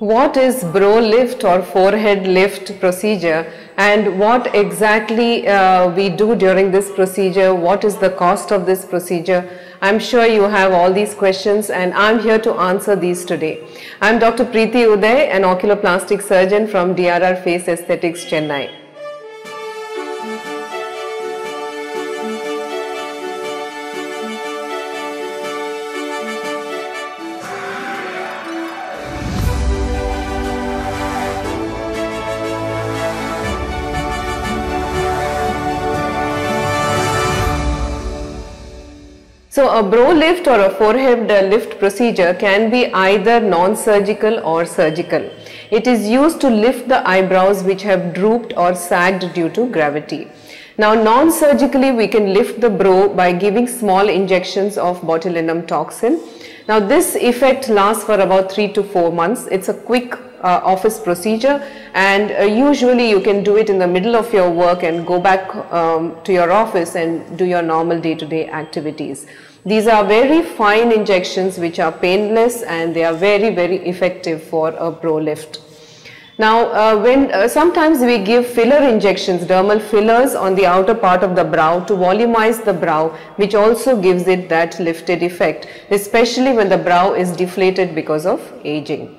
What is brow lift or forehead lift procedure, and what exactly we do during this procedure? What is the cost of this procedure? I'm sure you have all these questions and I'm here to answer these today. I'm Dr. Preeti Uday, an oculoplastic surgeon from DRR Face Aesthetics, Chennai. So a brow lift or a forehead lift procedure can be either non-surgical or surgical. It is used to lift the eyebrows which have drooped or sagged due to gravity. Now non-surgically we can lift the brow by giving small injections of botulinum toxin. Now this effect lasts for about 3 to 4 months. It's a quick office procedure, and usually you can do it in the middle of your work and go back to your office and do your normal day-to-day activities. These are very fine injections which are painless, and they are very effective for a brow lift. Now sometimes we give filler injections, dermal fillers on the outer part of the brow to volumize the brow, which also gives it that lifted effect, especially when the brow is deflated because of aging.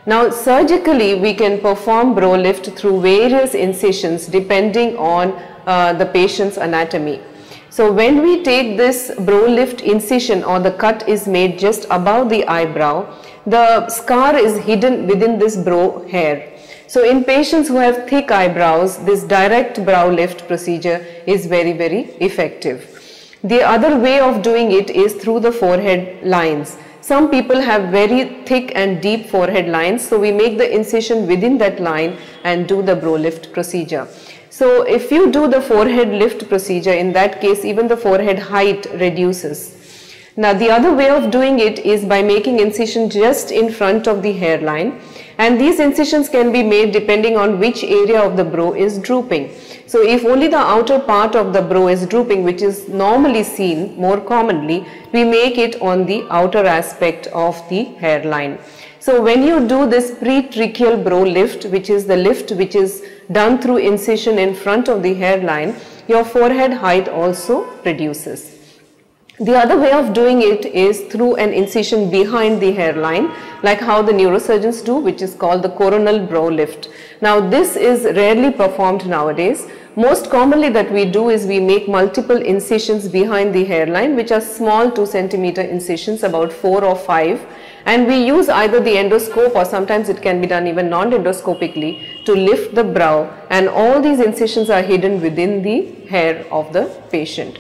Now surgically we can perform brow lift through various incisions depending on the patient's anatomy. So when we take this brow lift incision, or the cut is made just above the eyebrow, the scar is hidden within this brow hair. So in patients who have thick eyebrows, this direct brow lift procedure is very effective. The other way of doing it is through the forehead lines. Some people have very thick and deep forehead lines, so we make the incision within that line and do the brow lift procedure. So if you do the forehead lift procedure, in that case even the forehead height reduces. Now the other way of doing it is by making incision just in front of the hairline, and these incisions can be made depending on which area of the brow is drooping. So if only the outer part of the brow is drooping, which is normally seen more commonly, we make it on the outer aspect of the hairline. So when you do this pretracheal brow lift, which is the lift which is done through incision in front of the hairline, your forehead height also reduces. The other way of doing it is through an incision behind the hairline, like how the neurosurgeons do, which is called the coronal brow lift. Now this is rarely performed nowadays. Most commonly that we do is we make multiple incisions behind the hairline, which are small 2 centimeter incisions, about 4 or 5, and we use either the endoscope, or sometimes it can be done even non-endoscopically, to lift the brow, and all these incisions are hidden within the hair of the patient.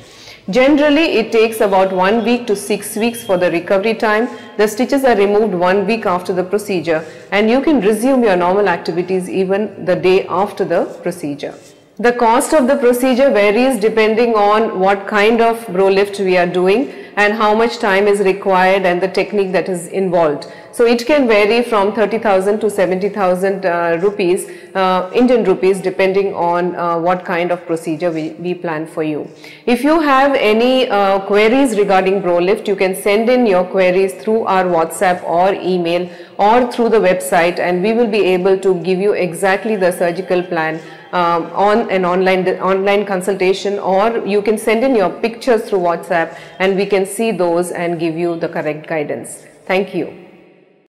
Generally it takes about 1 week to 6 weeks for the recovery time. The stitches are removed 1 week after the procedure, and you can resume your normal activities even the day after the procedure. The cost of the procedure varies depending on what kind of brow lift we are doing and how much time is required and the technique that is involved. So it can vary from 30,000 to 70,000 rupees, Indian rupees, depending on what kind of procedure we plan for you. If you have any queries regarding brow lift, you can send in your queries through our WhatsApp or email or through the website, and we will be able to give you exactly the surgical plan on an online consultation, or you can send in your pictures through WhatsApp and we can see those and give you the correct guidance. Thank you.